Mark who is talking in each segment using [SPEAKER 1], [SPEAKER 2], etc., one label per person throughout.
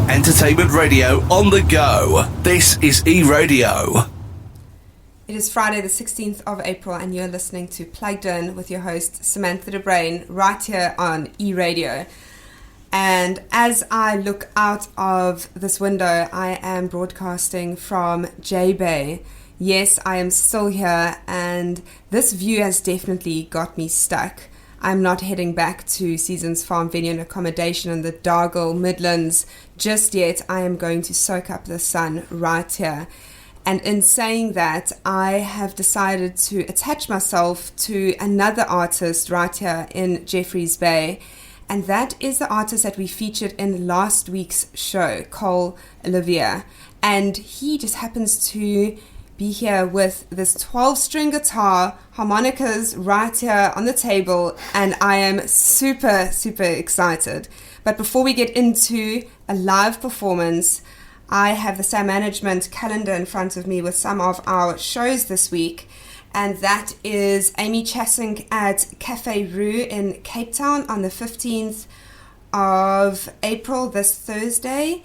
[SPEAKER 1] Entertainment radio on the go. This is eRadio.
[SPEAKER 2] It is Friday the 16th of April and you're listening to Plugged In with your host Samantha de Bruin right here on eRadio. And as I look out of this window, I am broadcasting from J-Bay. Yes, I am still here and this view has definitely got me stuck. I'm not heading back to Seasons Farm Venue and Accommodation in the Dargle Midlands just yet. I am going to soak up the sun right here. And in saying that, I have decided to attach myself to another artist right here in Jeffreys Bay. And that is the artist that we featured in last week's show, Carl Olivier. And he just happens to be here with this 12-string guitar, harmonicas right here on the table, and I am super, super excited. But before we get into a live performance, I have the Sam Management calendar in front of me with some of our shows this week, and that is Amy Chasink at Cafe Roo in Cape Town on the 15th of April, this Thursday.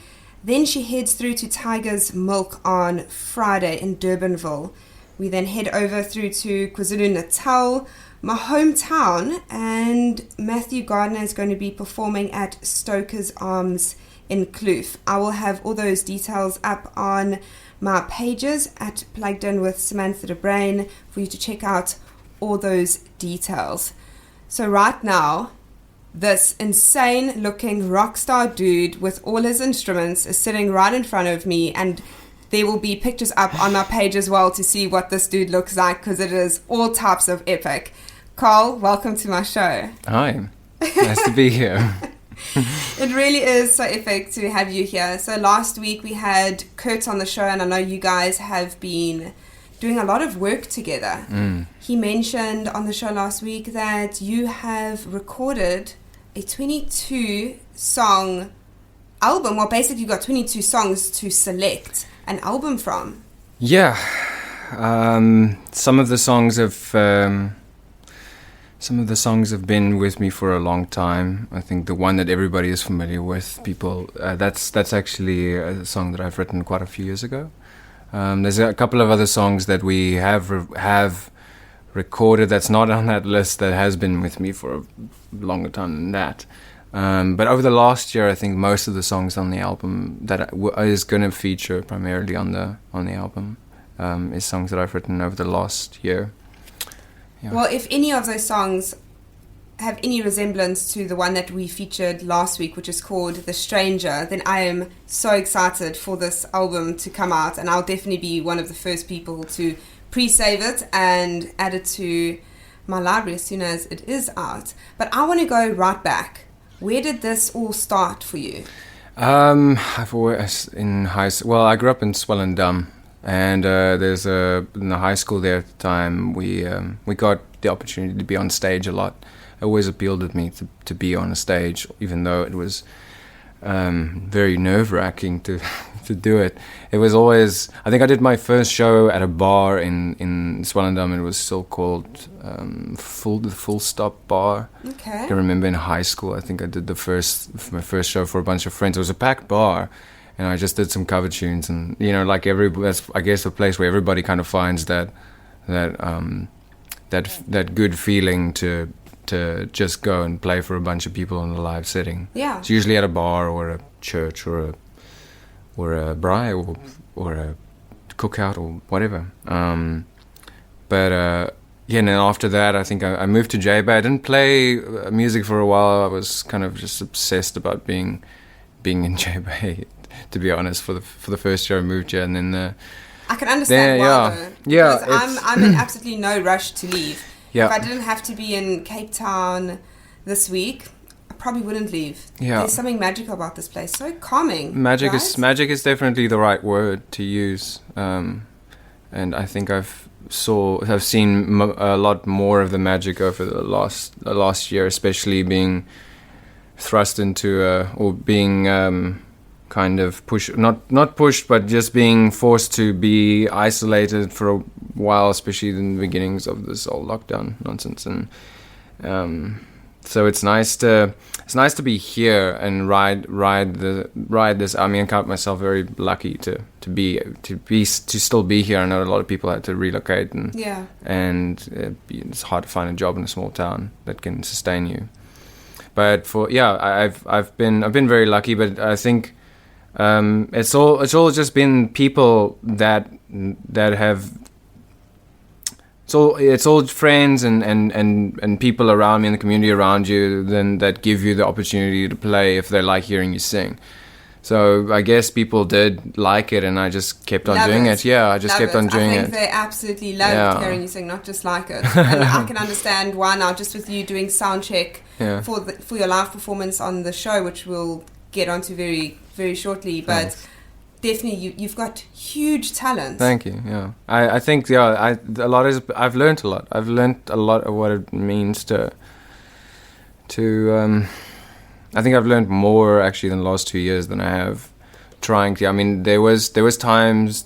[SPEAKER 2] Then she heads through to Tiger's Milk on Friday in Durbanville. We then head over through to KwaZulu-Natal, my hometown, and Matthew Gardner is going to be performing at Stoker's Arms in Kloof. I will have all those details up on my pages at Plugged In with Samantha de Bruin for you to check out all those details. So right now, this insane looking rock star dude with all his instruments is sitting right in front of me, and there will be pictures up on my page as well to see what this dude looks like because it is all types of epic. Carl, welcome to my show.
[SPEAKER 3] Hi, nice to be here.
[SPEAKER 2] It really is so epic to have you here. So last week we had Kurt on the show, and I know you guys have been doing a lot of work together. He mentioned on the show last week that you have recorded a 22-song album. Well, basically you've got 22 songs to select an album from. Yeah.
[SPEAKER 3] Some of the songs have been with me for a long time. I think the one that everybody is familiar with, that's actually a song that I've written quite a few years ago. There's a couple of other songs that we have recorded that's not on that list that has been with me for a longer time than that. But over the last year, I think most of the songs on the album that is going to feature primarily on the album is songs that I've written over the last year. Yeah.
[SPEAKER 2] Well, if any of those songs have any resemblance to the one that we featured last week, which is called The Stranger, then I am so excited for this album to come out, and I'll definitely be one of the first people to pre-save it and add it to my library as soon as it is out. But I want to go right back. Where did this all start for you?
[SPEAKER 3] I've always in high school. Well, I grew up in Swellendam, and in the high school there at the time, we got the opportunity to be on stage a lot. It always appealed to me to be on a stage, even though it was very nerve-wracking to do it. It was always, I think I did my first show at a bar in Swellendam, and it was still called the Full Stop Bar.
[SPEAKER 2] Okay.
[SPEAKER 3] I can remember in high school, I think I did my first show for a bunch of friends. It was a packed bar, and I just did some cover tunes, and like that's I guess the place where everybody kind of finds that good feeling to just go and play for a bunch of people in a live setting.
[SPEAKER 2] Yeah.
[SPEAKER 3] It's usually at a bar or a church or a braai or a cookout or whatever. And then after that, I think I moved to J-Bay. I didn't play music for a while. I was kind of just obsessed about being in J-Bay, to be honest, for the first year I moved here, and then
[SPEAKER 2] I can understand why, though.
[SPEAKER 3] Yeah.
[SPEAKER 2] Because I'm in absolutely no rush to leave.
[SPEAKER 3] Yeah.
[SPEAKER 2] If I didn't have to be in Cape Town this week, I probably wouldn't leave.
[SPEAKER 3] Yeah.
[SPEAKER 2] There's something magical about this place. So calming.
[SPEAKER 3] Magic
[SPEAKER 2] right?
[SPEAKER 3] is definitely the right word to use. And I think I've seen a lot more of the magic over the last year, especially being thrust into or being kind of pushed, not pushed, but just being forced to be isolated for a while, especially in the beginnings of this whole lockdown nonsense. And So it's nice to be here and ride this. I mean, I count myself very lucky to still be here. I know a lot of people had to relocate, and it's hard to find a job in a small town that can sustain you. But I've been very lucky. But I think it's all just been people that have. So it's all friends and people around me in the community around you then that give you the opportunity to play if they like hearing you sing. So I guess people did like it, and I just kept on doing it. Yeah, I just kept on doing it.
[SPEAKER 2] I think they absolutely loved hearing you sing, not just like it. And I can understand why now, just with you doing sound check for your live performance on the show, which we'll get onto very, very shortly. But
[SPEAKER 3] Thanks.
[SPEAKER 2] Definitely, you've got huge talent.
[SPEAKER 3] Thank you. Yeah, I think I've learned a lot. I've learned a lot of what it means to. I think I've learned more actually than the last 2 years than I have trying to. I mean, there were times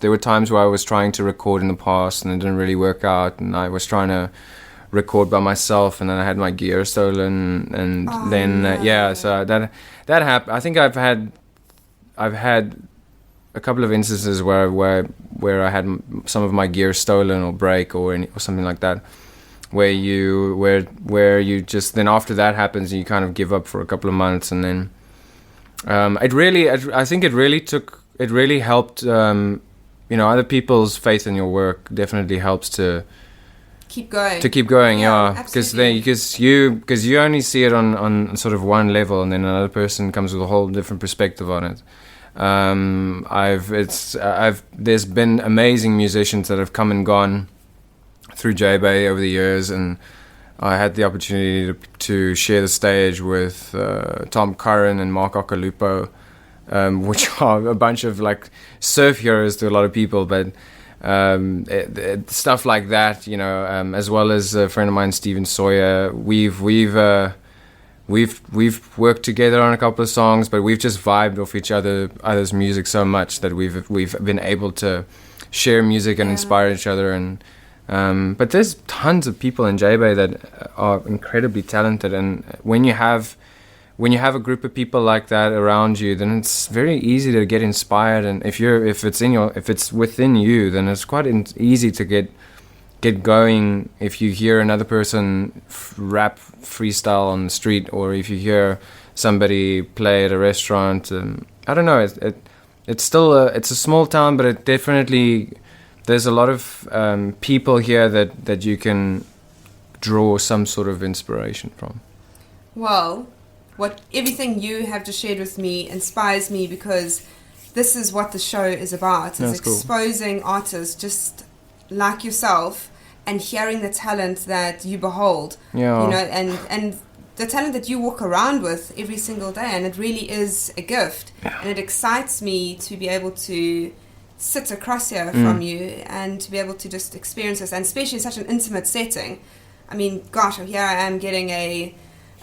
[SPEAKER 3] where I was trying to record in the past and it didn't really work out, and I was trying to record by myself, and then I had my gear stolen, and so that happened. I think I've had a couple of instances where I had some of my gear stolen or break or something like that, where you just, then after that happens you kind of give up for a couple of months, and then I think it really helped, other people's faith in your work definitely helps to keep going. Because you only see it on sort of one level, and then another person comes with a whole different perspective on it. There's been amazing musicians that have come and gone through J-Bay over the years, and I had the opportunity to share the stage with Tom Curran and Mark Okalupo, which are a bunch of like surf heroes to a lot of people, but stuff like that, as well as a friend of mine, Stephen Sawyer. We've worked together on a couple of songs, but we've just vibed off each other's music so much that we've been able to share music and inspire each other. And but there's tons of people in J-Bay that are incredibly talented, and when you have a group of people like that around you, then it's very easy to get inspired. And if it's within you, then it's quite easy to get going. If you hear another person rap freestyle on the street, or if you hear somebody play at a restaurant, I don't know. It's still it's a small town, but it definitely, there's a lot of people here that you can draw some sort of inspiration from.
[SPEAKER 2] Well, everything you have just shared with me inspires me, because this is what the show is about. Is exposing artists just like yourself and hearing the talent that you behold, and the talent that you walk around with every single day, and it really is a gift. And it excites me to be able to sit across here from you and to be able to just experience this, and especially in such an intimate setting. I mean, gosh, here I am getting a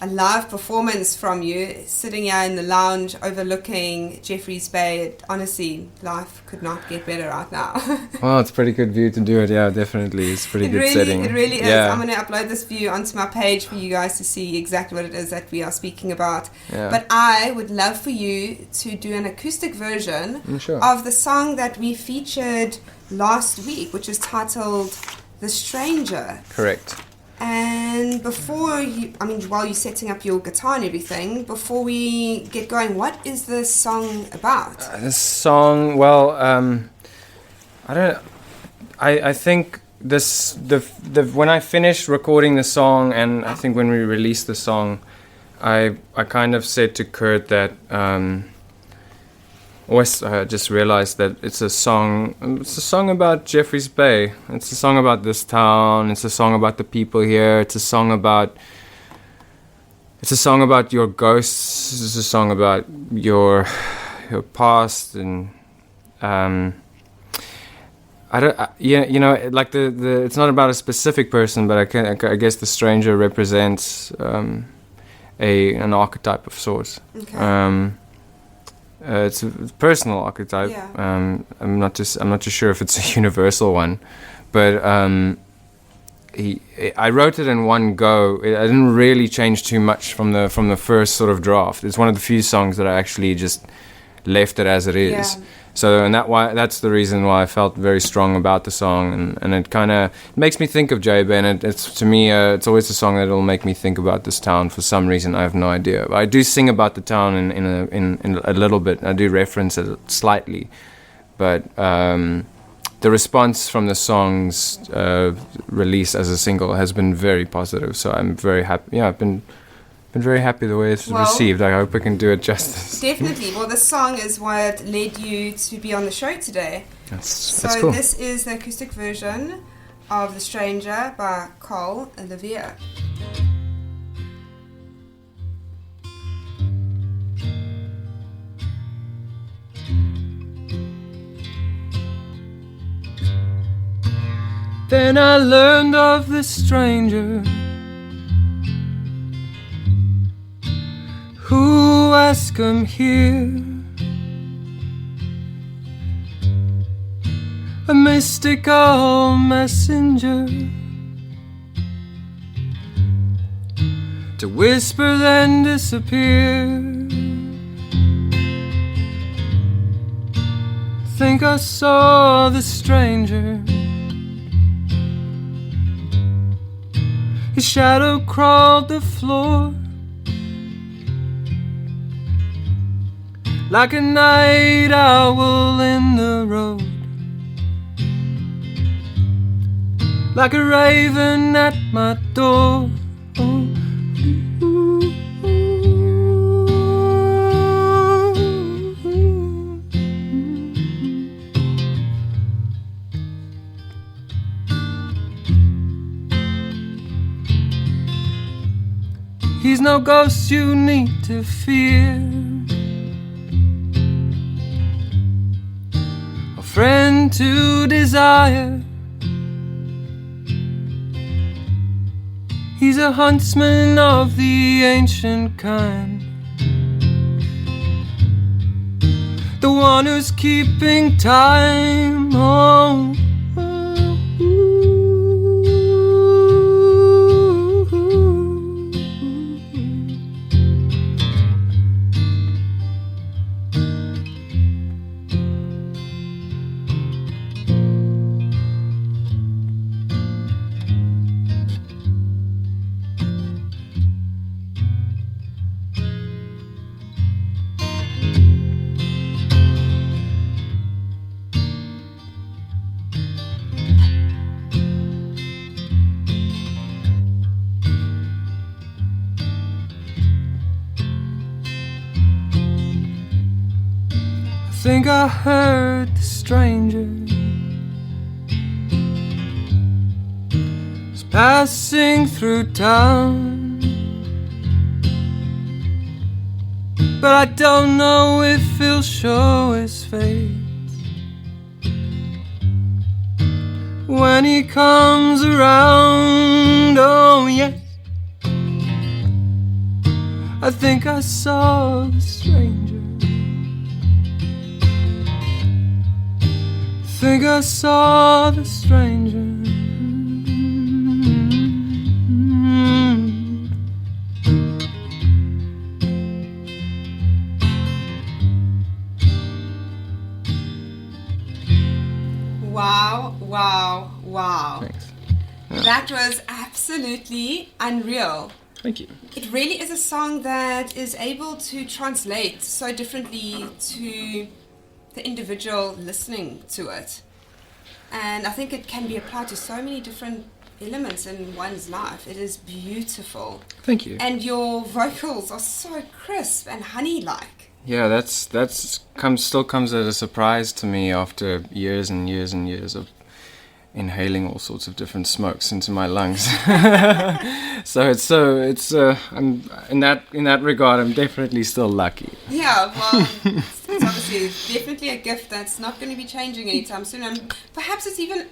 [SPEAKER 2] live performance from you, sitting here in the lounge overlooking Jeffreys Bay. Honestly, life could not get better right now.
[SPEAKER 3] Well, it's a pretty good view to do it. Yeah, definitely. It's a pretty good setting.
[SPEAKER 2] It really is. Yeah. I'm going to upload this view onto my page for you guys to see exactly what it is that we are speaking about. Yeah. But I would love for you to do an acoustic version of the song that we featured last week, which is titled The Stranger.
[SPEAKER 3] Correct.
[SPEAKER 2] And while you're setting up your guitar and everything, before we get going, what is this song about?
[SPEAKER 3] This song, I think when I finished recording the song, and I think when we released the song, I kind of said to Kurt that I just realized that it's a song about Jeffreys Bay. It's a song about this town. It's a song about the people here. It's a song about your ghosts. It's a song about your past, and it's not about a specific person, but I guess the stranger represents an archetype of sorts. Okay. It's a personal archetype. Yeah. I'm not too sure if it's a universal one, but I wrote it in one go. I didn't really change too much from the first sort of draft. It's one of the few songs that I actually just left it as it is.
[SPEAKER 2] Yeah.
[SPEAKER 3] So, and that's the reason why I felt very strong about the song, and it kind of makes me think of J-Bay, and it's to me, it's always a song that will make me think about this town for some reason. I have no idea. I do sing about the town in a little bit. I do reference it slightly, but the response from the song's release as a single has been very positive. So I'm very happy. Yeah, I've been very happy the way it's received. I hope I can do it justice.
[SPEAKER 2] Definitely. Well, the song is what led you to be on the show today.
[SPEAKER 3] That's cool.
[SPEAKER 2] This is the acoustic version of The Stranger by Carl Olivier.
[SPEAKER 3] Then I learned of the stranger who asked him here, a mystical messenger, to whisper then disappear. Think I saw the stranger, his shadow crawled the floor, like a night owl in the road, like a raven at my door. Oh. He's no ghost you need to fear, a friend to desire. He's a huntsman of the ancient kind, the one who's keeping time. Oh. I think I heard the stranger was passing through town, but I don't know if he'll show his face when he comes around. Oh yes, I think I saw the stranger, I think I saw the stranger.
[SPEAKER 2] Wow, wow, wow.
[SPEAKER 3] Thanks. Yeah.
[SPEAKER 2] That was absolutely unreal.
[SPEAKER 3] Thank you.
[SPEAKER 2] It really is a song that is able to translate so differently to the individual listening to it. And I think it can be applied to so many different elements in one's life. It is beautiful.
[SPEAKER 3] Thank you.
[SPEAKER 2] And your vocals are so crisp and honey-like.
[SPEAKER 3] Yeah, that's still comes as a surprise to me after years and years and years of inhaling all sorts of different smokes into my lungs. So I'm in that regard, I'm definitely still lucky.
[SPEAKER 2] Yeah, well, it's obviously definitely a gift that's not going to be changing anytime soon, and perhaps it's even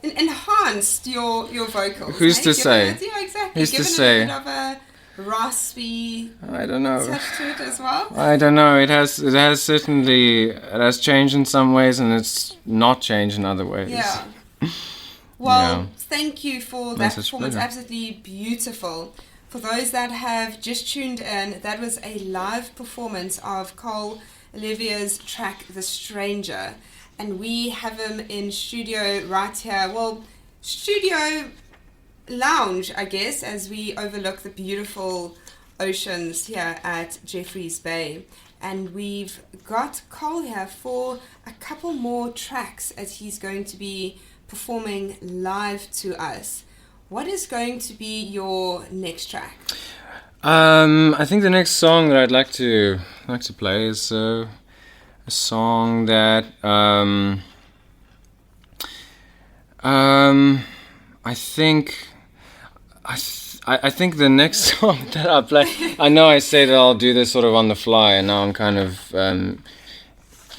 [SPEAKER 2] enhanced your vocals.
[SPEAKER 3] Who's to say?
[SPEAKER 2] Yeah, exactly.
[SPEAKER 3] Who's to say?
[SPEAKER 2] A bit of a raspy
[SPEAKER 3] I don't know.
[SPEAKER 2] touch to it as well.
[SPEAKER 3] I don't know. It has changed in some ways, and it's not changed in other ways.
[SPEAKER 2] Yeah. Well, thank you for that performance.
[SPEAKER 3] Pleasure.
[SPEAKER 2] Absolutely beautiful. For those that have just tuned in, that was a live performance of Carl Olivier's track, The Stranger. And we have him in studio right here. Well, studio lounge, I guess, as we overlook the beautiful oceans here at Jeffreys Bay. And we've got Carl here for a couple more tracks as he's going to be performing live to us. What is going to be your next track?
[SPEAKER 3] I think the next song that I'd like to play is a song that I think the next song that I'll play. I know I say that I'll do this sort of on the fly, and now I'm kind of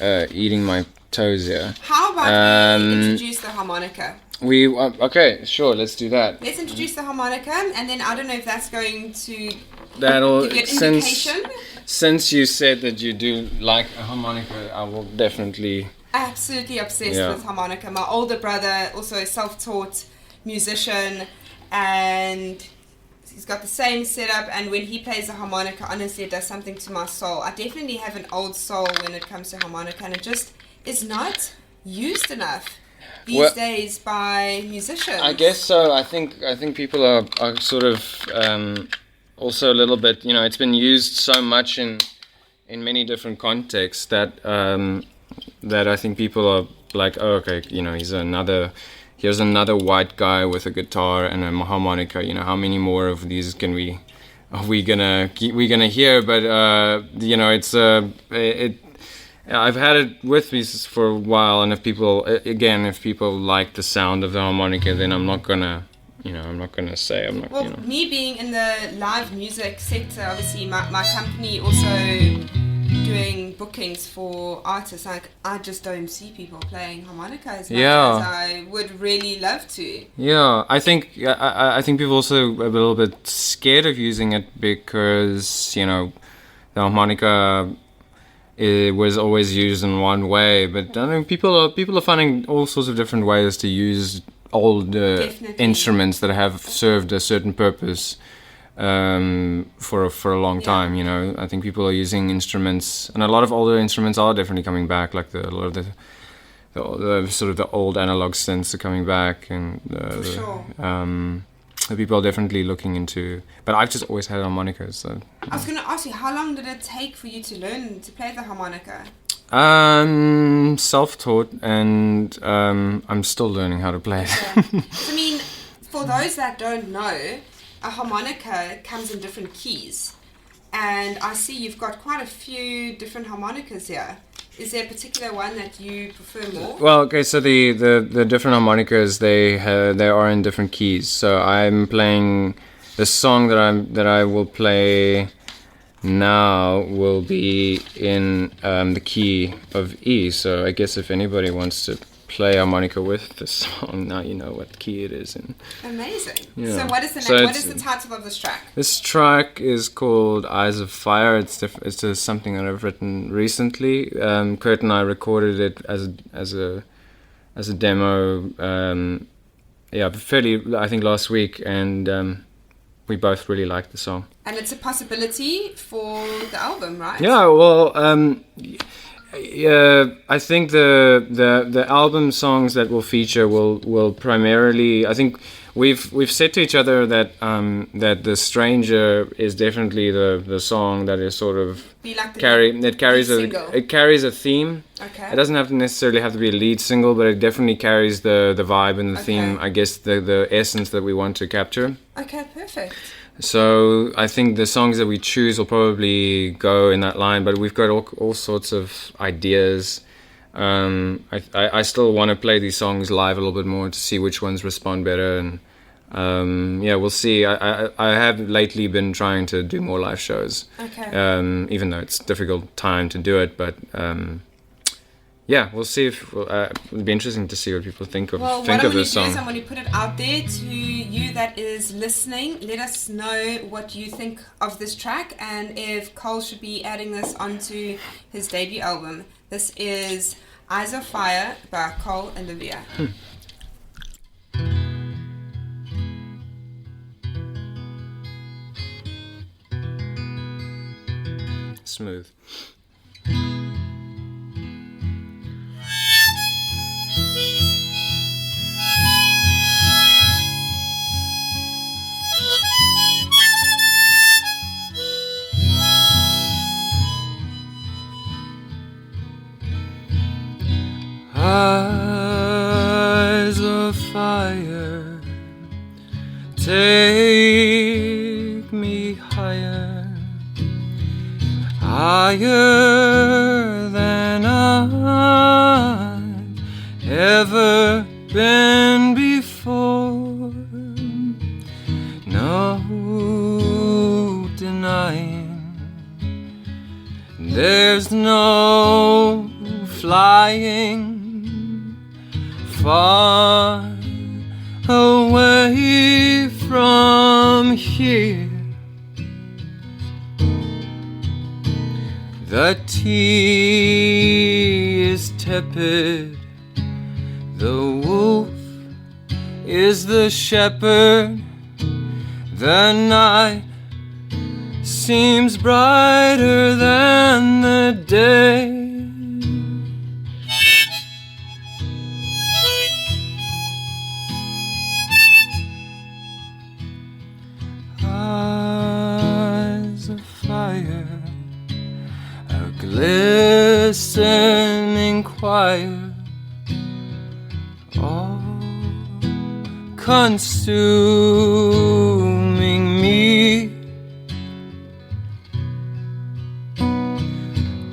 [SPEAKER 3] eating my toes here.
[SPEAKER 2] How about we introduce the harmonica?
[SPEAKER 3] Okay, sure, let's do that.
[SPEAKER 2] Let's introduce the harmonica, and then I don't know if that's going to
[SPEAKER 3] That'll
[SPEAKER 2] give you an indication.
[SPEAKER 3] Since you said that you do like a harmonica, I will definitely.
[SPEAKER 2] Absolutely obsessed with harmonica. My older brother, also a self-taught musician, and he's got the same setup, and when he plays the harmonica, honestly, it does something to my soul. I definitely have an old soul when it comes to harmonica, and it just is not used enough these days by musicians.
[SPEAKER 3] I guess so. I think people are sort of also a little bit, it's been used so much in many different contexts that I think people are like, oh, okay, here's another white guy with a guitar and a harmonica. How many more of these are we gonna hear? But I've had it with me for a while, and if people like the sound of the harmonica, then I'm not gonna say I'm not.
[SPEAKER 2] Well, me being in the live music sector, obviously my company also doing bookings for artists. Like, I just don't see people playing harmonica as much as I would really love to.
[SPEAKER 3] Yeah, I think people also a little bit scared of using it because the harmonica. It was always used in one way, but I mean, people are finding all sorts of different ways to use old instruments that have served a certain purpose for a long time. I think people are using instruments, and a lot of older instruments are definitely coming back. Like a lot of the sort of the old analog synths are coming back, and people are definitely looking into. But I've just always had harmonicas. So
[SPEAKER 2] I was going to ask you, how long did it take for you to learn to play the harmonica?
[SPEAKER 3] Self-taught, and I'm still learning how to play it.
[SPEAKER 2] I mean, for those that don't know, a harmonica comes in different keys, and I see you've got quite a few different harmonicas here. Is there a particular one that you prefer more? Well,
[SPEAKER 3] okay, so the different harmonicas, they are in different keys. So I'm playing the song that I will play now will be in the key of E. So I guess if anybody wants to play harmonica with the song, now you know what key it is in.
[SPEAKER 2] Amazing.
[SPEAKER 3] Yeah.
[SPEAKER 2] So what is the title of this track?
[SPEAKER 3] This track is called Eyes of Fire. It's just something that I've written recently. Kurt and I recorded it as a demo. Fairly, I think, last week, and we both really liked the song.
[SPEAKER 2] And it's a possibility for the album, right?
[SPEAKER 3] Yeah. Well. I think the album songs that will feature will primarily. I think we've said to each other that that The Stranger is definitely the song that is sort of carries a theme.
[SPEAKER 2] Okay.
[SPEAKER 3] It doesn't necessarily have to be a lead single, but it definitely carries the vibe and the theme. I guess the essence that we want to capture.
[SPEAKER 2] Okay, perfect.
[SPEAKER 3] So I think the songs that we choose will probably go in that line, but we've got all sorts of ideas. I still want to play these songs live a little bit more to see which ones respond better, and we'll see. I have lately been trying to do more live shows, even though it's a difficult time to do it, but we'll see. It'll be interesting to see what people think of this song.
[SPEAKER 2] What I'm going to do is I'm going to put it out there to you that is listening. Let us know what you think of this track, and if Carl should be adding this onto his debut album. This is Eyes of Fire by Carl Olivier.
[SPEAKER 3] smooth. Eyes of fire, take me higher, higher than I've ever been before. No denying, there's no flying far away from here. The tea is tepid, the wolf is the shepherd, the night seems brighter than the day. Eyes of fire, a glistening choir, all consuming me.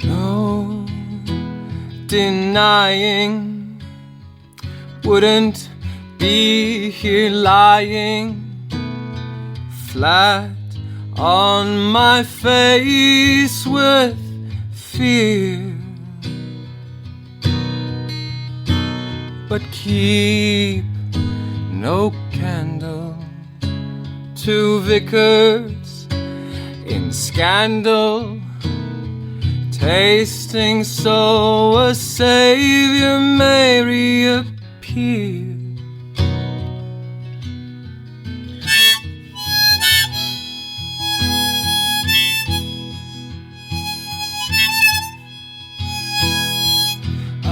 [SPEAKER 3] No denying, wouldn't be here lying flat on my face with fear. But keep no candle to vicars in scandal, tasting so a savior may reappear.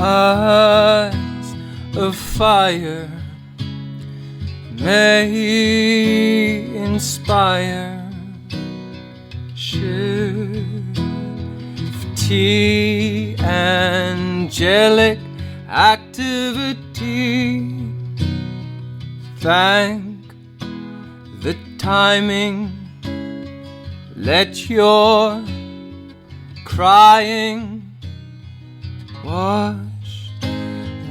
[SPEAKER 3] Eyes of fire may inspire shifty angelic activity. Thank the timing, let your crying wash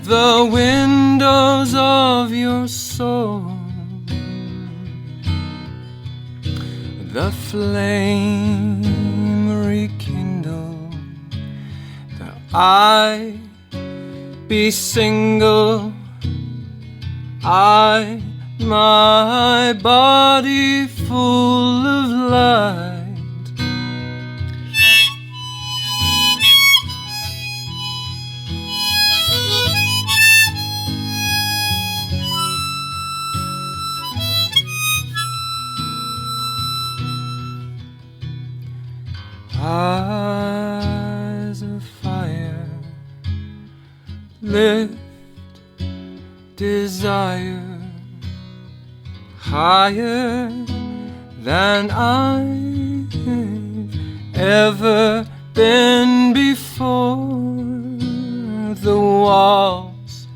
[SPEAKER 3] the windows of your soul. The flame rekindle, the I be single, I my body full of light. Eyes of fire, lift desire higher than I've ever been before. The walls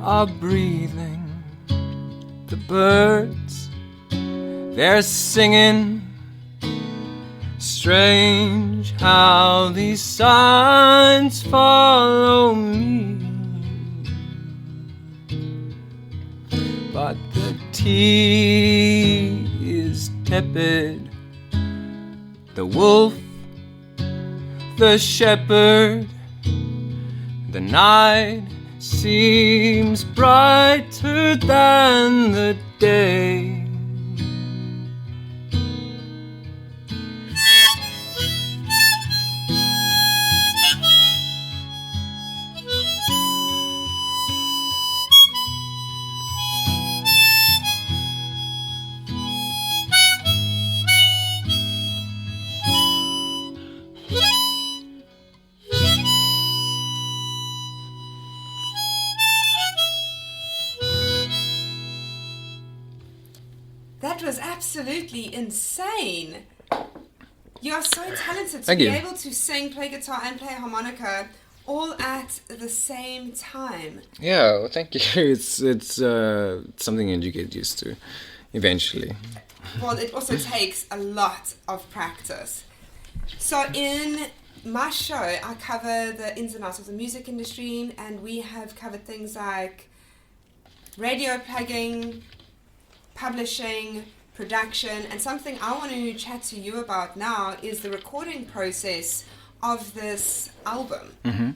[SPEAKER 3] are breathing, the birds, they're singing. Strange how these signs follow me, but the tea is tepid, the wolf, the shepherd, the night seems brighter than the day.
[SPEAKER 2] That was absolutely insane. You are so talented to
[SPEAKER 3] Thank
[SPEAKER 2] be
[SPEAKER 3] you.
[SPEAKER 2] able to sing, play guitar, and play harmonica all at the same time.
[SPEAKER 3] Yeah, well, thank you. It's something that you get used to eventually.
[SPEAKER 2] Well, it also takes a lot of practice. So in my show, I cover the ins and outs of the music industry, and we have covered things like radio plugging, publishing, production, and something I want to chat to you about now is the recording process of this album.
[SPEAKER 3] Mm-hmm.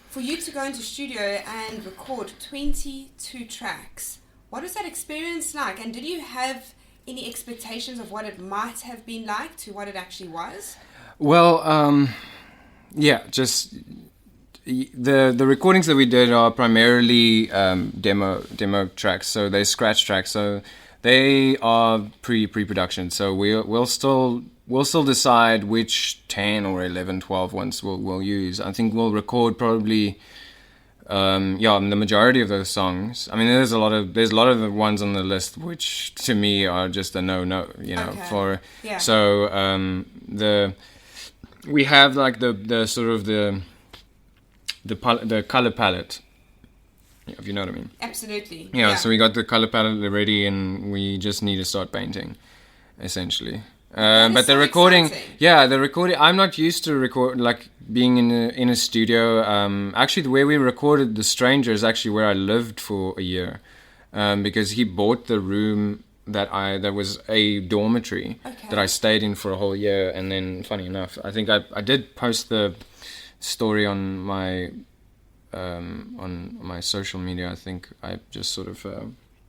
[SPEAKER 2] For you to go into studio and record 22 tracks, what was that experience like? And did you have any expectations of what it might have been like to what it actually was?
[SPEAKER 3] Well, yeah, just the recordings that we did are primarily demo tracks, so they're scratch tracks, so they are pre-production. So we'll still decide which 10 or 11, 12 ones we'll use. I think we'll record probably the majority of those songs. I mean, there's a lot of the ones on the list which to me are just a no,
[SPEAKER 2] Okay. Yeah.
[SPEAKER 3] So we have like the sort of the color palette, if you know what I mean.
[SPEAKER 2] Absolutely.
[SPEAKER 3] Yeah, so we got the color palette ready, and we just need to start painting, essentially. But
[SPEAKER 2] so
[SPEAKER 3] the recording,
[SPEAKER 2] exciting.
[SPEAKER 3] the recording. I'm not used to being in a studio. Actually, the way we recorded "The Stranger" is actually where I lived for a year, because he bought the room that was a dormitory that I stayed in for a whole year. And then, funny enough, I think I did post the story on my social media. I think I just sort of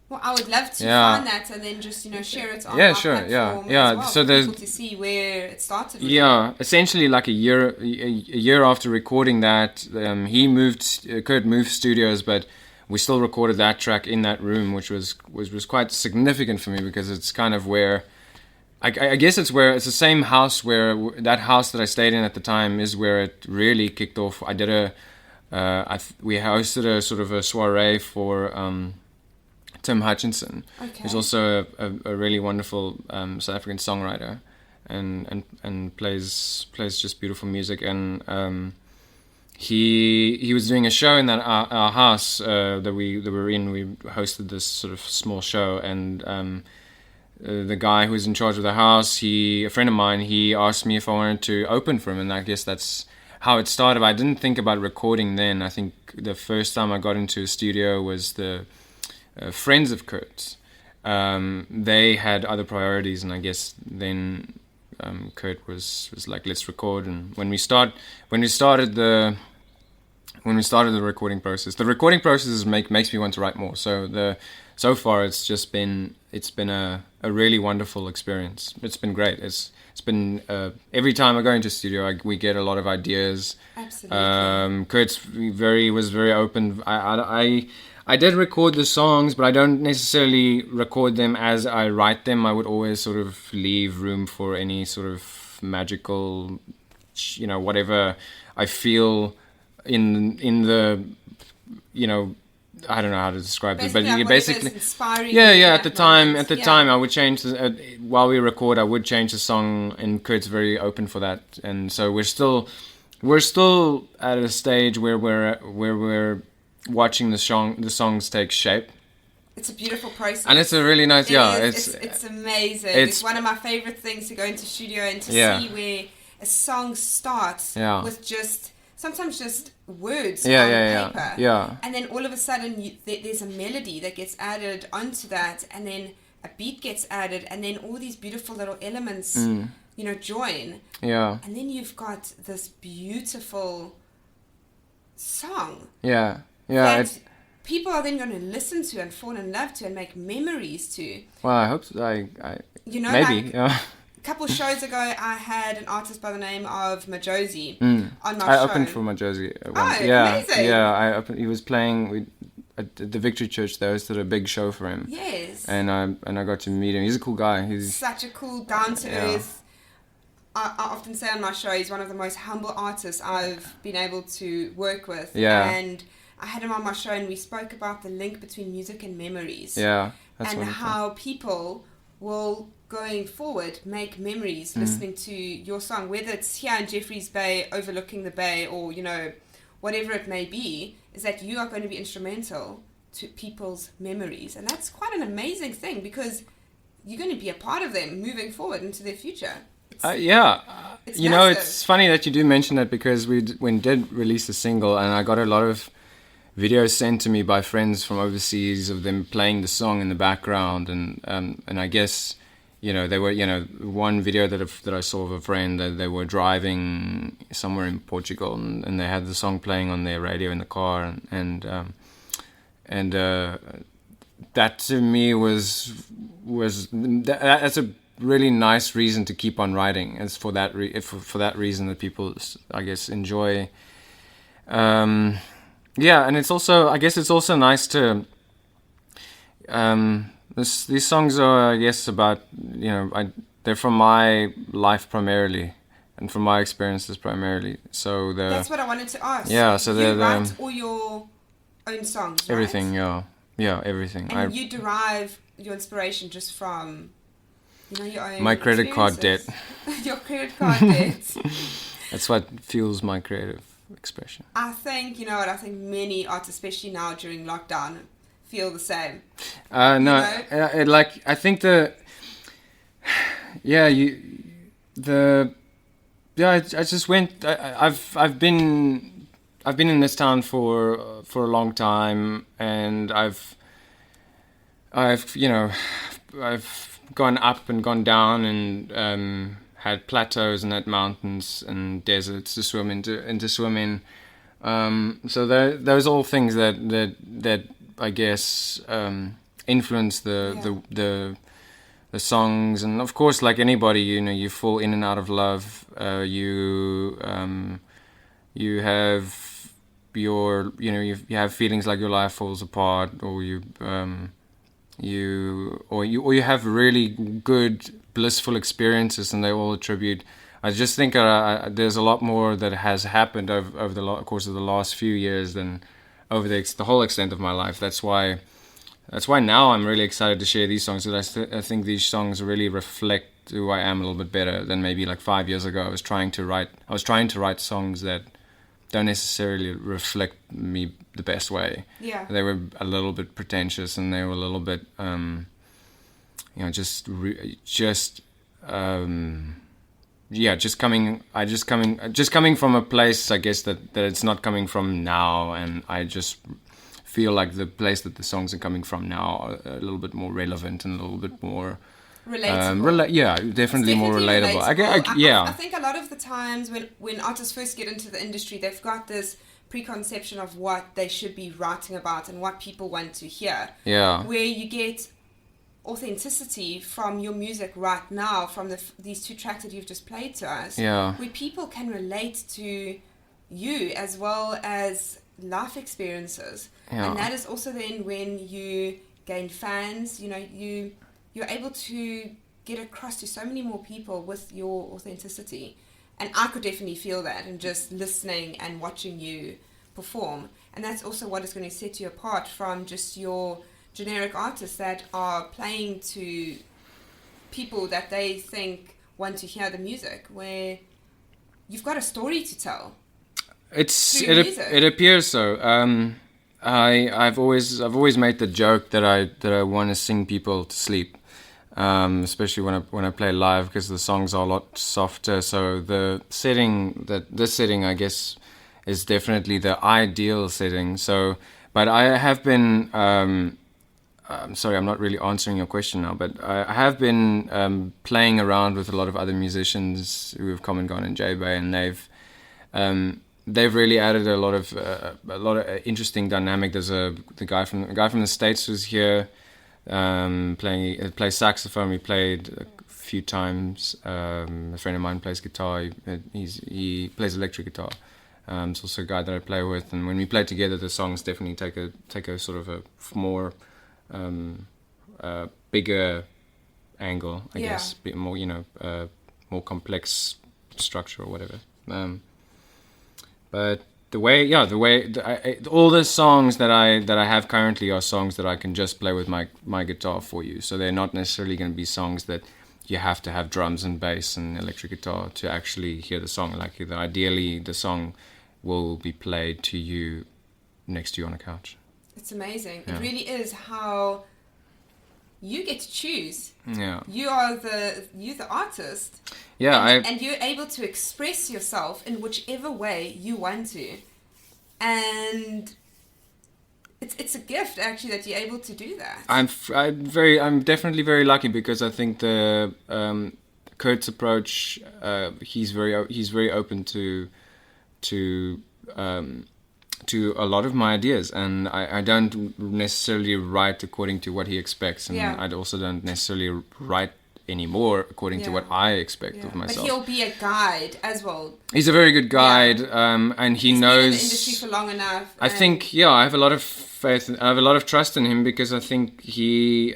[SPEAKER 2] Well, I would love to find that and then just share it on our platform as well,
[SPEAKER 3] so
[SPEAKER 2] for
[SPEAKER 3] there's
[SPEAKER 2] people to see where it started. With
[SPEAKER 3] essentially like a year after recording that, Kurt moved studios, but we still recorded that track in that room, which was quite significant for me, because it's kind of where I guess it's the same house where that house that I stayed in at the time is where it really kicked off. I did we hosted a sort of a soiree for Tim Hutchinson, who's also a really wonderful South African songwriter, and plays just beautiful music. And he was doing a show in that our house that we were in. We hosted this sort of small show, and the guy who was in charge of the house, a friend of mine, he asked me if I wanted to open for him, and I guess that's how it started. I didn't think about recording then. I think the first time I got into a studio was the friends of Kurt's. They had other priorities, and I guess then Kurt was like, let's record. And when we started the recording process, the recording process makes me want to write more. So far it's been a really wonderful experience. It's been great. It's been every time I go into a studio, we get a lot of ideas.
[SPEAKER 2] Absolutely.
[SPEAKER 3] Kurt's was very open. I did record the songs, but I don't necessarily record them as I write them. I would always sort of leave room for any sort of magical, whatever I feel in the, I don't know how to describe it, but basically, at the time, I would change while we record, I would change the song, and Kurt's very open for that, and so we're still at a stage where we're watching the songs take shape.
[SPEAKER 2] It's a beautiful process,
[SPEAKER 3] and it's a really nice.
[SPEAKER 2] It's amazing. It's one of my favorite things to go into studio and to see where a song starts with sometimes just words on paper, and then all of a sudden there's a melody that gets added onto that, and then a beat gets added, and then all these beautiful little elements join, and then you've got this beautiful song that people are then going to listen to and fall in love to and make memories to.
[SPEAKER 3] Well, I hope so. I maybe.
[SPEAKER 2] A couple of shows ago, I had an artist by the name of Majosi on my show.
[SPEAKER 3] I opened for Majosi.
[SPEAKER 2] Amazing!
[SPEAKER 3] Yeah, he was playing at the Victory Church. They hosted a big show for him.
[SPEAKER 2] Yes.
[SPEAKER 3] And I got to meet him. He's a cool guy. He's
[SPEAKER 2] such a cool, down to earth. I often say on my show, he's one of the most humble artists I've been able to work with.
[SPEAKER 3] Yeah.
[SPEAKER 2] And I had him on my show, and we spoke about the link between music and memories.
[SPEAKER 3] Yeah, that's
[SPEAKER 2] and
[SPEAKER 3] wonderful.
[SPEAKER 2] how people will, going forward, make memories listening to your song, whether it's here in Jeffreys Bay, overlooking the bay, or, you know, whatever it may be, is that you are going to be instrumental to people's memories. And that's quite an amazing thing, because you're going to be a part of them moving forward into their future.
[SPEAKER 3] It's you know, it's funny that you do mention that, because we did release a single, and I got a lot of videos sent to me by friends from overseas of them playing the song in the background, and I guess, you know, they were, you know, one video that I saw of a friend that they were driving somewhere in Portugal, and they had the song playing on their radio in the car, and that to me was that's a really nice reason to keep on writing. It's for that for that reason that people, I guess, enjoy. Yeah, and it's also, I guess, it's also nice to. These songs are, I guess, about, you know, they're from my life primarily, and from my experiences primarily. So
[SPEAKER 2] that's what I wanted to ask.
[SPEAKER 3] Yeah, so
[SPEAKER 2] you write all your own songs, right?
[SPEAKER 3] Everything, yeah, everything.
[SPEAKER 2] And you derive your inspiration just from, you know, your own.
[SPEAKER 3] My credit card debt.
[SPEAKER 2] Your credit card debt.
[SPEAKER 3] That's what fuels my creative expression.
[SPEAKER 2] I think, you know what, I think many artists, especially now during lockdown, feel the same.
[SPEAKER 3] I think I just went. I've been in this town for a long time, and I've gone up and gone down, and had plateaus and had mountains and deserts to swim in. So those are all things that I guess influence the songs. And of course, like anybody, you know, you fall in and out of love. You have you have feelings like your life falls apart, or you have really good blissful experiences, and they all attribute. I just think there's a lot more that has happened over the course of the last few years than over the whole extent of my life. That's why now I'm really excited to share these songs, because I think these songs really reflect who I am a little bit better than maybe like 5 years ago. I was trying to write songs that don't necessarily reflect me the best way.
[SPEAKER 2] Yeah.
[SPEAKER 3] They were a little bit pretentious, and they were a little bit coming from a place, I guess, that it's not coming from now, and I just feel like the place that the songs are coming from now are a little bit more relevant and a little bit more
[SPEAKER 2] relatable.
[SPEAKER 3] Definitely more relatable.
[SPEAKER 2] I think a lot of the times when artists first get into the industry, they've got this preconception of what they should be writing about and what people want to hear.
[SPEAKER 3] Yeah.
[SPEAKER 2] Where you get authenticity from your music right now, from these two tracks that you've just played to us,
[SPEAKER 3] where
[SPEAKER 2] people can relate to you as well as life experiences. And that is also then when you gain fans, you know, you're able to get across to so many more people with your authenticity. And I could definitely feel that in just listening and watching you perform. And that's also what is going to set you apart from just your generic artists that are playing to people that they think want to hear the music, where you've got a story to tell.
[SPEAKER 3] It appears so. I've always made the joke that I want to sing people to sleep, especially when I play live, because the songs are a lot softer. So this setting, I guess, is definitely the ideal setting. So, but I have been. I'm sorry, I'm not really answering your question now, but I have been playing around with a lot of other musicians who have come and gone in J-Bay, and they've really added a lot of interesting dynamic. There's the guy from the States who's here plays saxophone. We played a few times. A friend of mine plays guitar. He plays electric guitar. It's also a guy that I play with, and when we play together, the songs definitely take a sort of a more bigger angle, I guess, bit more, more complex structure or whatever. But all the songs that I have currently are songs that I can just play with my guitar for you. So they're not necessarily going to be songs that you have to have drums and bass and electric guitar to actually hear the song. Like ideally, the song will be played to you next to you on a couch.
[SPEAKER 2] It's amazing.
[SPEAKER 3] Yeah.
[SPEAKER 2] It really is how you get to choose.
[SPEAKER 3] Yeah.
[SPEAKER 2] You're the artist.
[SPEAKER 3] Yeah,
[SPEAKER 2] and you're able to express yourself in whichever way you want to. And it's a gift actually that you're able to do that.
[SPEAKER 3] I'm definitely very lucky because I think the Kurt's approach, he's very open to a lot of my ideas, and I don't necessarily write according to what he expects, and I also don't necessarily write anymore according to what I expect of myself.
[SPEAKER 2] But he'll be a guide as well.
[SPEAKER 3] He's a very good guide, and he's knows.
[SPEAKER 2] Been in the industry for long enough.
[SPEAKER 3] I think, I have a lot of faith. I have a lot of trust in him because I think he,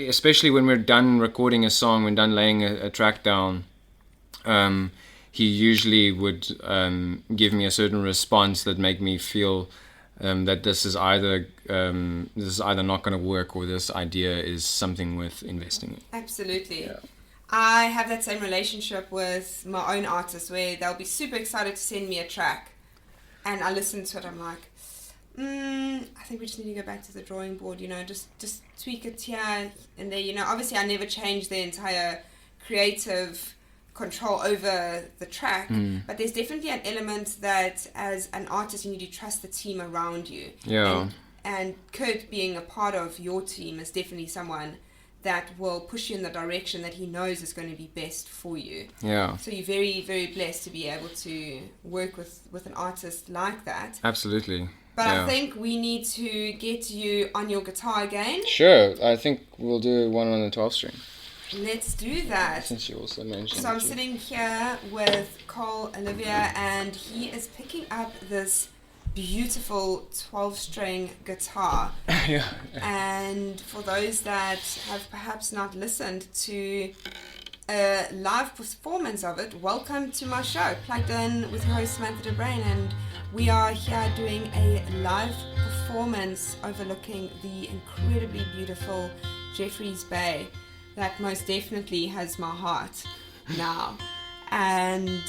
[SPEAKER 3] especially when we're done recording a song, when done laying a track down, he usually would give me a certain response that make me feel that this is either not going to work or this idea is something worth investing in.
[SPEAKER 2] Absolutely.
[SPEAKER 3] Yeah.
[SPEAKER 2] I have that same relationship with my own artists where they'll be super excited to send me a track and I listen to it, I'm like, I think we just need to go back to the drawing board, just tweak it here and there, obviously I never change the entire creative control over the track, but there's definitely an element that as an artist you need to trust the team around you. And Kurt being a part of your team is definitely someone that will push you in the direction that he knows is going to be best for you. So you're very, very blessed to be able to work with an artist like that.
[SPEAKER 3] Absolutely.
[SPEAKER 2] But I think we need to get you on your guitar again.
[SPEAKER 3] Sure, I think we'll do one on the 12 string.
[SPEAKER 2] Let's do that.
[SPEAKER 3] Since you also mentioned.
[SPEAKER 2] So I'm sitting here with Carl Olivier and he is picking up this beautiful 12-string guitar. And for those that have perhaps not listened to a live performance of it, welcome to my show, Plugged In with your host Samantha de Bruin, and we are here doing a live performance overlooking the incredibly beautiful Jeffreys Bay. That most definitely has my heart now. And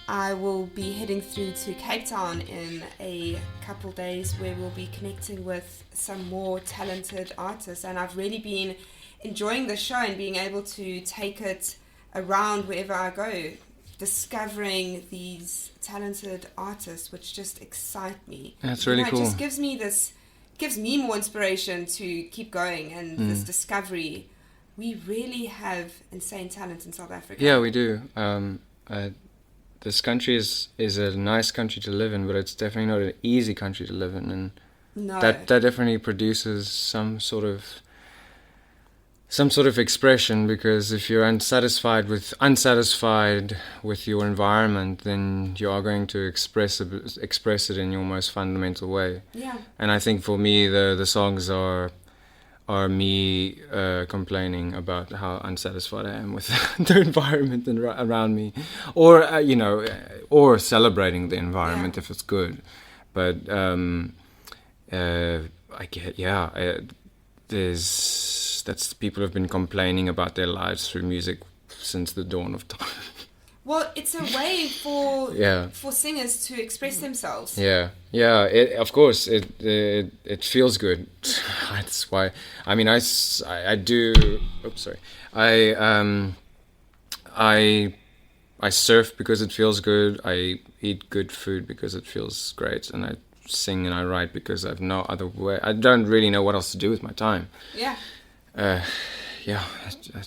[SPEAKER 2] I will be heading through to Cape Town in a couple days where we'll be connecting with some more talented artists. And I've really been enjoying the show and being able to take it around wherever I go, discovering these talented artists which just excite me.
[SPEAKER 3] That's really cool.
[SPEAKER 2] It just gives me more inspiration to keep going and this discovery. We really have insane talent in South Africa.
[SPEAKER 3] Yeah, we do. This country is a nice country to live in, but it's definitely not an easy country to live in, and that definitely produces some sort of expression. Because if you're unsatisfied with your environment, then you are going to express it in your most fundamental way.
[SPEAKER 2] Yeah.
[SPEAKER 3] And I think for me, the songs are me complaining about how unsatisfied I am with the environment around me, or celebrating the environment if it's good. But that's people have been complaining about their lives through music since the dawn of time.
[SPEAKER 2] Well, it's a way for singers to express themselves. Of course, it feels good. That's why. I mean, I do. Oops, sorry. I surf because it feels good. I eat good food because it feels great, and I sing and I write because I've no other way. I don't really know what else to do with my time. I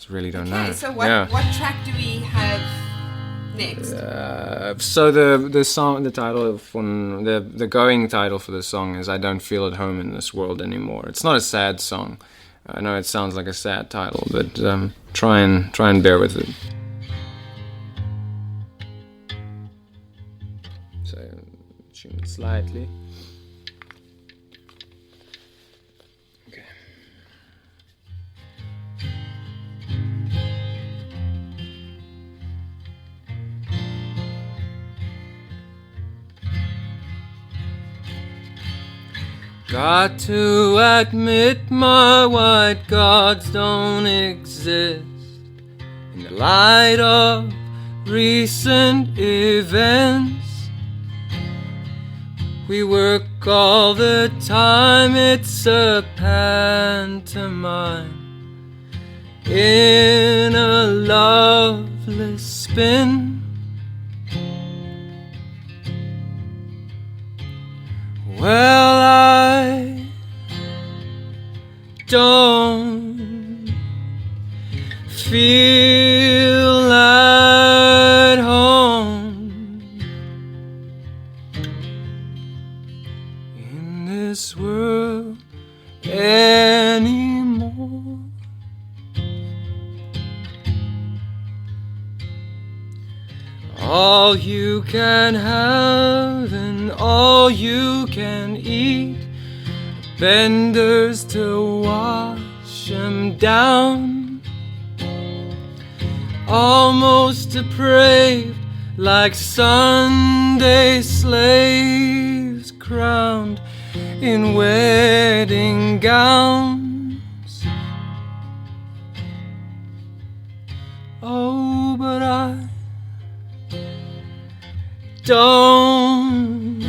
[SPEAKER 2] really don't know. So what track do we have next?
[SPEAKER 3] So the song, the title from the going title for the song is "I Don't Feel at Home in This World Anymore." It's not a sad song. I know it sounds like a sad title, but try and bear with it. So tune it slightly. Okay. Got to admit my white gods don't exist. In the light of recent events, we work all the time, it's a pantomime in a loveless spin. Well, I don't feel at home in this world anymore. All you can have and all you can eat, benders to wash 'em down. Almost depraved like Sunday slaves crowned in wedding gowns. Oh, but I don't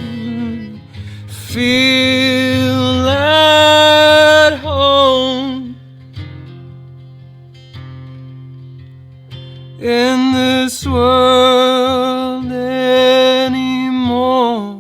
[SPEAKER 3] feel at home in this world anymore.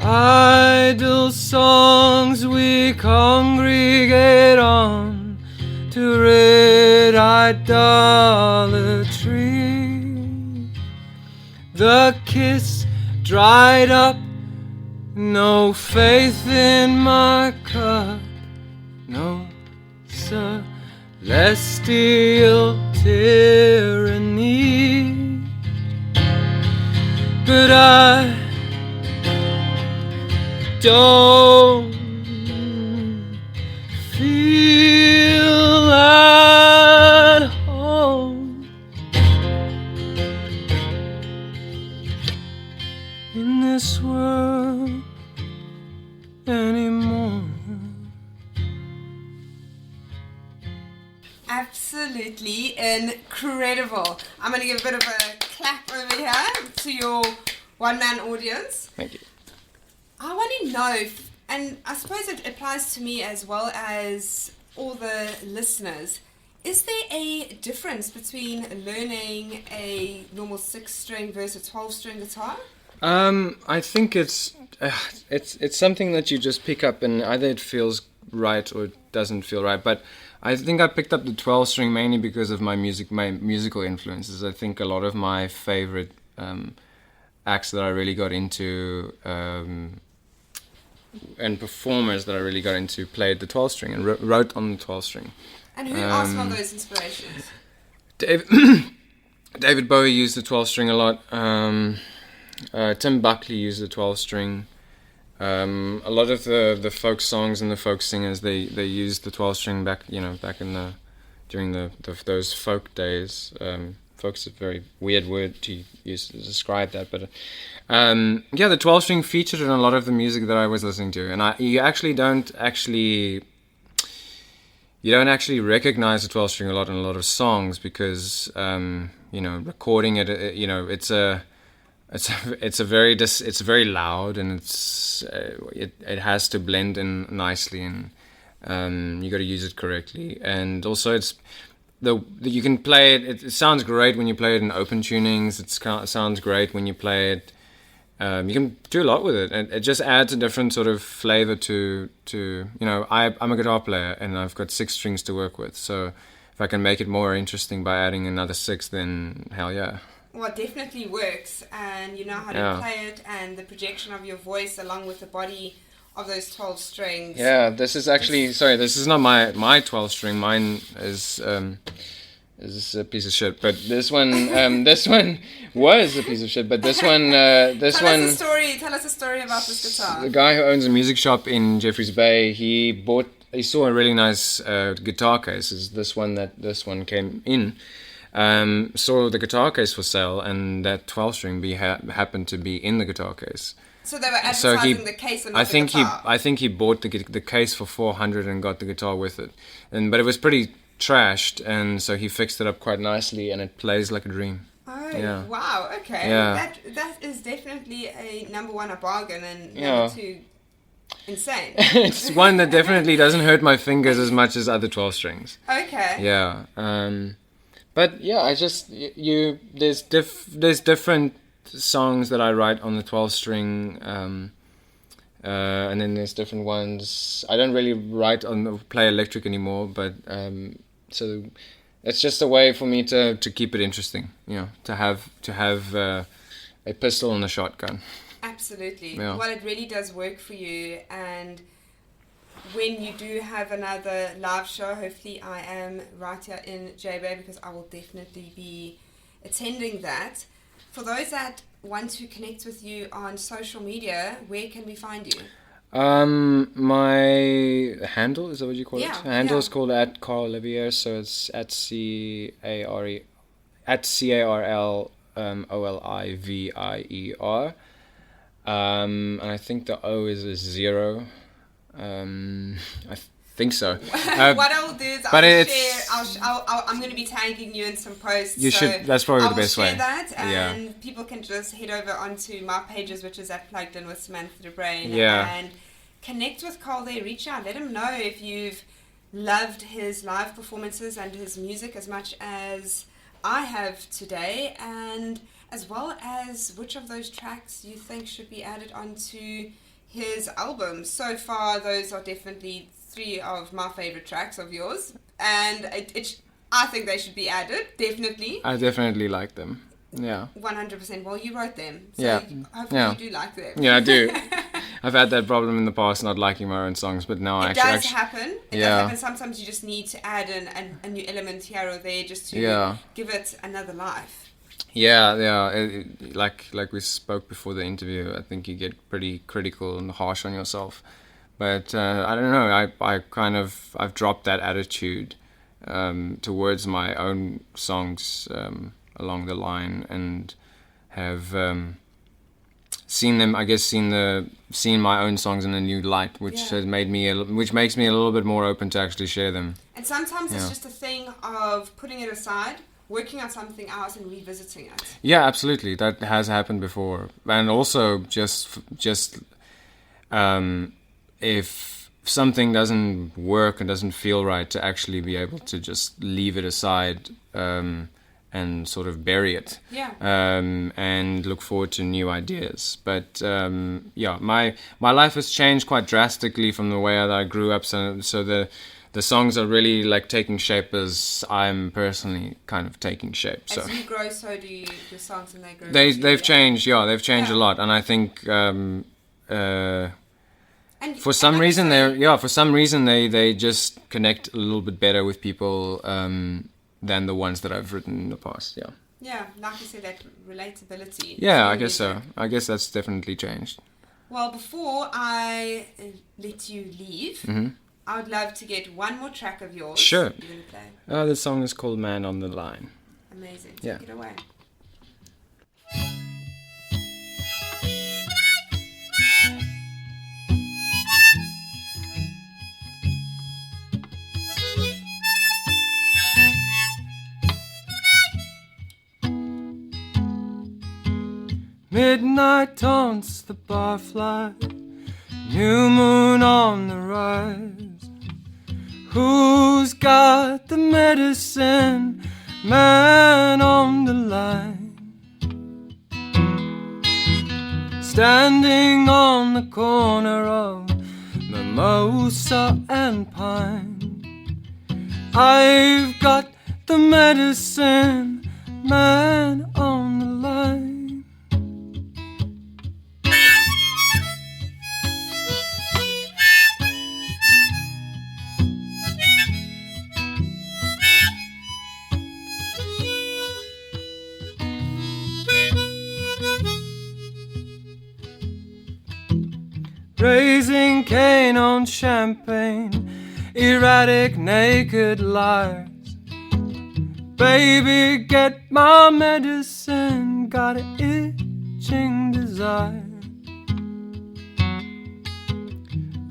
[SPEAKER 3] Idle songs we congregate on to rid idolatry. The kiss dried up, no faith in my cup, no celestial tyranny. But I don't feel at home in this world anymore.
[SPEAKER 2] Absolutely incredible. I'm going to give a bit of a clap over here to your one-man audience.
[SPEAKER 3] Thank you.
[SPEAKER 2] I want to know, and I suppose it applies to me as well as all the listeners, is there a difference between learning a normal 6-string versus a 12-string guitar?
[SPEAKER 3] I think it's something that you just pick up, and either it feels right or it doesn't feel right. But I think I picked up the 12-string mainly because of my musical influences. I think a lot of my favorite acts that I really got into and performers that I really got into played the 12-string and wrote on the 12-string.
[SPEAKER 2] And who are some of those inspirations?
[SPEAKER 3] David Bowie used the 12-string a lot. Tim Buckley used the 12-string. A lot of the folk songs and the folk singers, they used the 12-string back in during those folk days. Folk's a very weird word to use to describe that, but the 12-string featured in a lot of the music that I was listening to, and you don't actually recognize the 12-string a lot in a lot of songs because recording it, it's very loud, and it has to blend in nicely, and you got to use it correctly, and also you can play it. It sounds great when you play it in open tunings. It sounds great when you play it. You can do a lot with it, and it just adds a different sort of flavor to. I'm a guitar player, and I've got 6 strings to work with. So if I can make it more interesting by adding another 6, then hell yeah.
[SPEAKER 2] Well, it definitely works, and you know how to play it, and the projection of your voice along with the body of those 12 strings.
[SPEAKER 3] Yeah, this is actually, sorry, this is not my 12 string. Mine is a piece of shit. But this one was a piece of shit. But this one,
[SPEAKER 2] Tell us a story about this guitar.
[SPEAKER 3] The guy who owns a music shop in Jeffreys Bay, he saw a really nice guitar case. Is this one came in. Saw the guitar case for sale, and that 12 string happened to be in the guitar case.
[SPEAKER 2] So they were advertising the case and not the guitar.
[SPEAKER 3] I think he bought the case for $400 and got the guitar with it, but it was pretty trashed, and so he fixed it up quite nicely, and it plays like a dream.
[SPEAKER 2] Oh, yeah. Wow! Okay, that is definitely a number one, a bargain, and number two, insane.
[SPEAKER 3] It's one that definitely doesn't hurt my fingers as much as other 12 strings.
[SPEAKER 2] Okay.
[SPEAKER 3] Yeah. But yeah, I just there's different songs that I write on the 12 string, and then there's different ones. I don't really play electric anymore, but so it's just a way for me to keep it interesting, to have a pistol and a shotgun.
[SPEAKER 2] Absolutely.
[SPEAKER 3] Yeah.
[SPEAKER 2] Well, it really does work for you, and when you do have another live show, hopefully I am right here in J-Bay, because I will definitely be attending that. For those that want to connect with you on social media, where can we find you?
[SPEAKER 3] My handle, is that what you call it? Handle is called at Carl Olivier, so it's at CARLOLIVIER. And I think the O is a 0. I think so.
[SPEAKER 2] What I will do is I'm going to be tagging you in some posts.
[SPEAKER 3] You should. That's probably the best way.
[SPEAKER 2] I will share that, and people can just head over onto my pages, which is at Plugged In with Samantha de Bruin, and connect with Carl there. Reach out. Let him know if you've loved his live performances and his music as much as I have today, and as well as which of those tracks you think should be added onto his album. So far, those are definitely 3 of my favorite tracks of yours, and I think they should be added, definitely.
[SPEAKER 3] I definitely like them. Yeah.
[SPEAKER 2] 100%. Well, you wrote them, so hopefully you do like them.
[SPEAKER 3] Yeah, I do. I've had that problem in the past, not liking my own songs, but now
[SPEAKER 2] it does happen. It does happen. Sometimes you just need to add in a new element here or there just to give it another life.
[SPEAKER 3] Yeah. Like we spoke before the interview, I think you get pretty critical and harsh on yourself. But I don't know. I've dropped that attitude towards my own songs along the line, and have seen my own songs in a new light, which makes me a little bit more open to actually share them. And
[SPEAKER 2] sometimes it's just a thing of putting it aside, working on something else, and revisiting it.
[SPEAKER 3] Yeah, absolutely. That has happened before. And also just if something doesn't work and doesn't feel right, to actually be able to just leave it aside and sort of bury it.
[SPEAKER 2] Yeah.
[SPEAKER 3] And look forward to new ideas. But my life has changed quite drastically from the way that I grew up. So the songs are really like taking shape as I'm personally kind of taking shape. So
[SPEAKER 2] as you grow, so do the songs, and they grow.
[SPEAKER 3] They've changed. Yeah, they've changed a lot, and I think for some reason they just connect a little bit better with people than the ones that I've written in the past. Yeah.
[SPEAKER 2] Yeah, like you said, that relatability.
[SPEAKER 3] Yeah, I guess so. I guess that's definitely changed.
[SPEAKER 2] Well, before I let you leave.
[SPEAKER 3] Mm-hmm.
[SPEAKER 2] I would love to get one more track of yours.
[SPEAKER 3] Sure.
[SPEAKER 2] You're going to play.
[SPEAKER 3] The song is called Man on the Line.
[SPEAKER 2] Amazing. Take it away.
[SPEAKER 3] Midnight taunts the barfly, new moon on the rise. Who's got the medicine? Man on the line. Standing on the corner of Mimosa and Pine. I've got the medicine, man on the line. raising Cain on champagne, erratic naked lies. Baby, get my medicine, got an itching desire.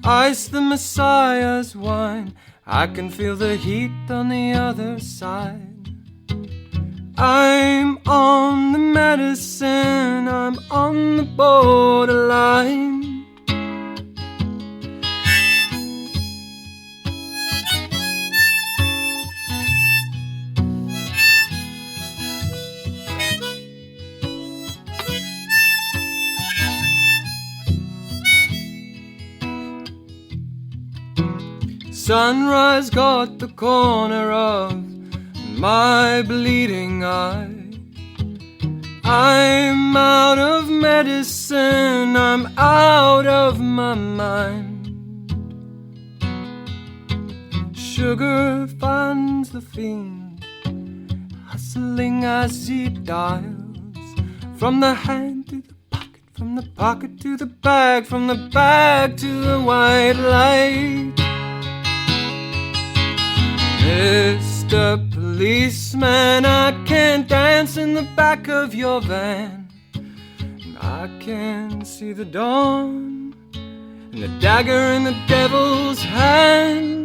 [SPEAKER 3] Ice the Messiah's wine, I can feel the heat on the other side. I'm on the medicine, I'm on the borderline. Sunrise got the corner of my bleeding eye. I'm out of medicine, I'm out of my mind. Sugar finds the fiend, hustling as he dials. From the hand to the pocket, from the pocket to the bag, from the bag to the white light. Mr. Policeman, I can't dance in the back of your van. I can see the dawn and the dagger in the devil's hand.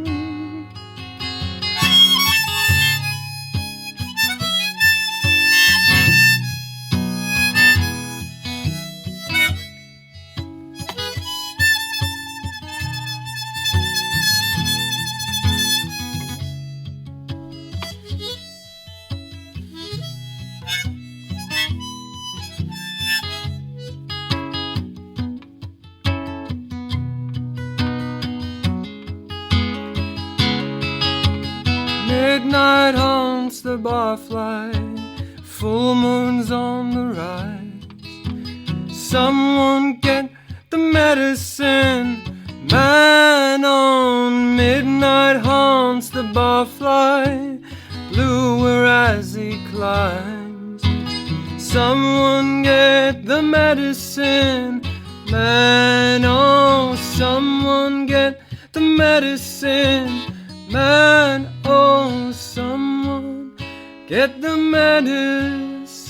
[SPEAKER 3] Midnight haunts the barfly, full moon's on the rise. Someone get the medicine, man on midnight haunts the barfly, bluer as he climbs. Someone get the medicine, man, oh, someone get the medicine, man, oh, someone get the medicine,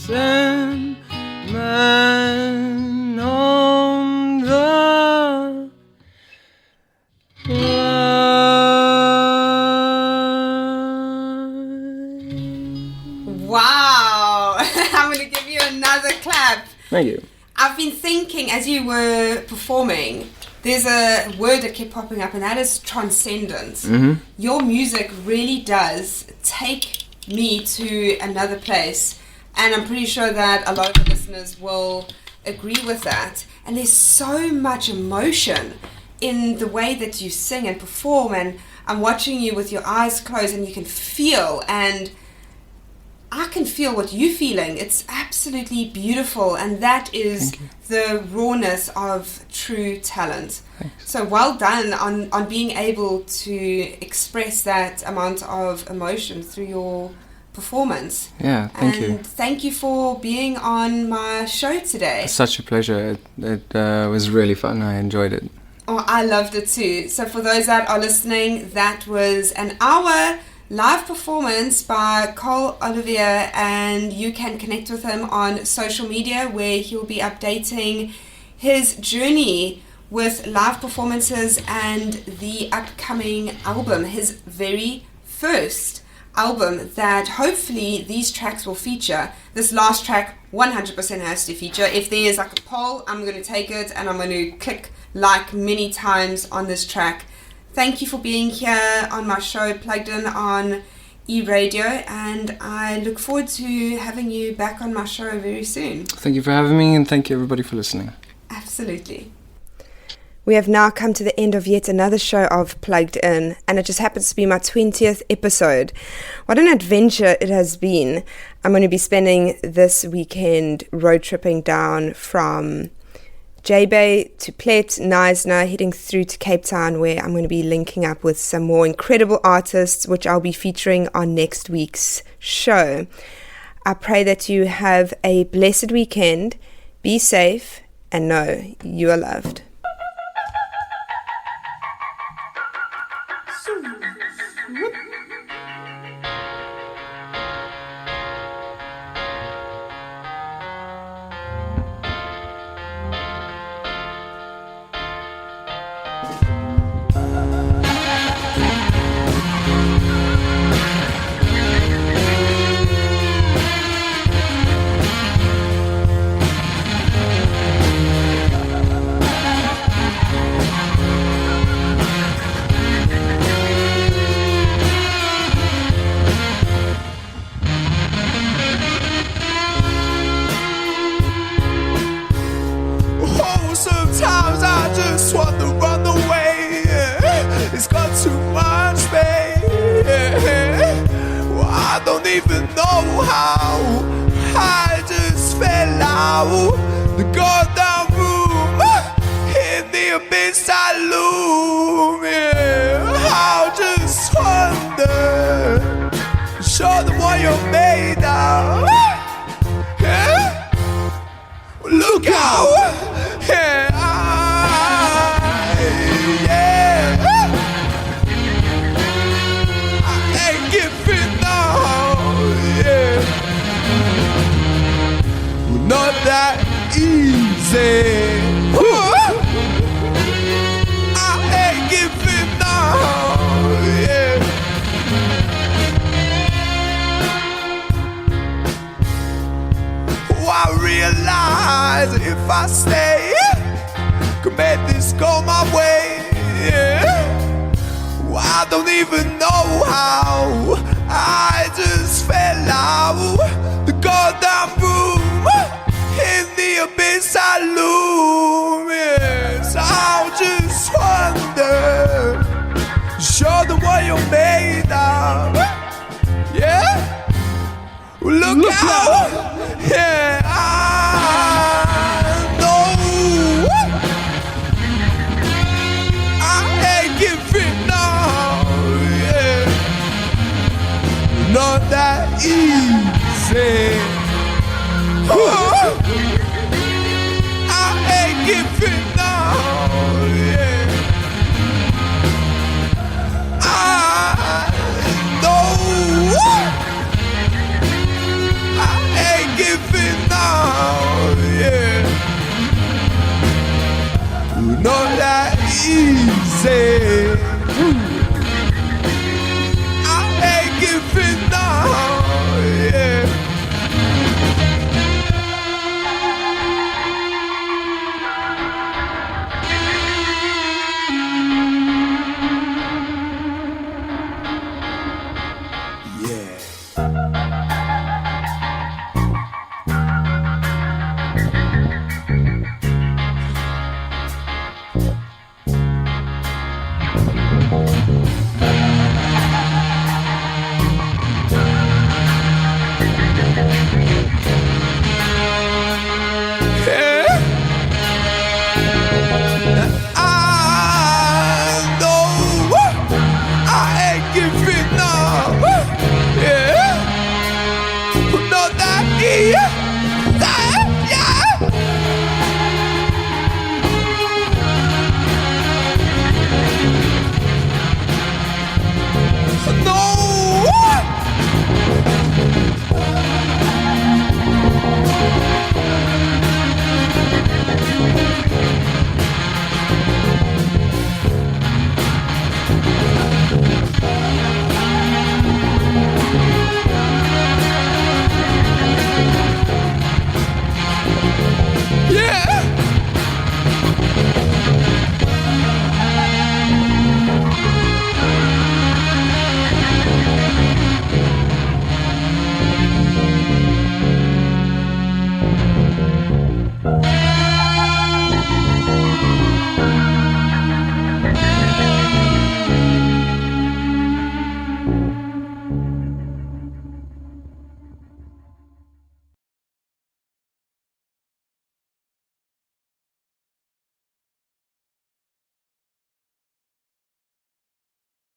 [SPEAKER 3] man on the line.
[SPEAKER 2] Wow! I'm going to give you another clap.
[SPEAKER 3] Thank you.
[SPEAKER 2] I've been thinking as you were performing, there's a word that kept popping up, and that is transcendence.
[SPEAKER 3] Mm-hmm.
[SPEAKER 2] Your music really does take me to another place, and I'm pretty sure that a lot of the listeners will agree with that. And there's so much emotion in the way that you sing and perform, and I'm watching you with your eyes closed, and you can feel, and I can feel what you're feeling. It's absolutely beautiful, and that is the rawness of true talent.
[SPEAKER 3] Thanks.
[SPEAKER 2] So well done on being able to express that amount of emotion through your performance.
[SPEAKER 3] Yeah, thank you.
[SPEAKER 2] And thank you for being on my show today.
[SPEAKER 3] It's such a pleasure. It was really fun. I enjoyed it.
[SPEAKER 2] Oh, I loved it too. So for those that are listening, that was an hour live performance by Carl Olivier, and you can connect with him on social media where he'll be updating his journey with live performances and the upcoming album, his very first album that hopefully these tracks will feature. This last track 100% has to feature. If there is like a poll, I'm going to take it and I'm going to click like many times on this track. Thank you for being here on my show, Plugged In on eRadio, and I look forward to having you back on my show very soon.
[SPEAKER 3] Thank you for having me, and thank you everybody for listening.
[SPEAKER 2] Absolutely. We have now come to the end of yet another show of Plugged In, and it just happens to be my 20th episode. What an adventure it has been. I'm going to be spending this weekend road tripping down from J-Bay to Plet, Knysna, heading through to Cape Town, where I'm going to be linking up with some more incredible artists, which I'll be featuring on next week's show. I pray that you have a blessed weekend, be safe, and know you are loved.
[SPEAKER 4] I stay, could make this go my way. Well, I don't even know how, I just fell out the goddamn room. In the abyss I loom. Yes, I'll just wonder, show them what you're made of. Yeah? Look out! Yeah, I know I ain't giving up. Yeah, not that easy. Oh, I ain't giving up. Yeah, I know. Ain't giving now, yeah. Not that easy.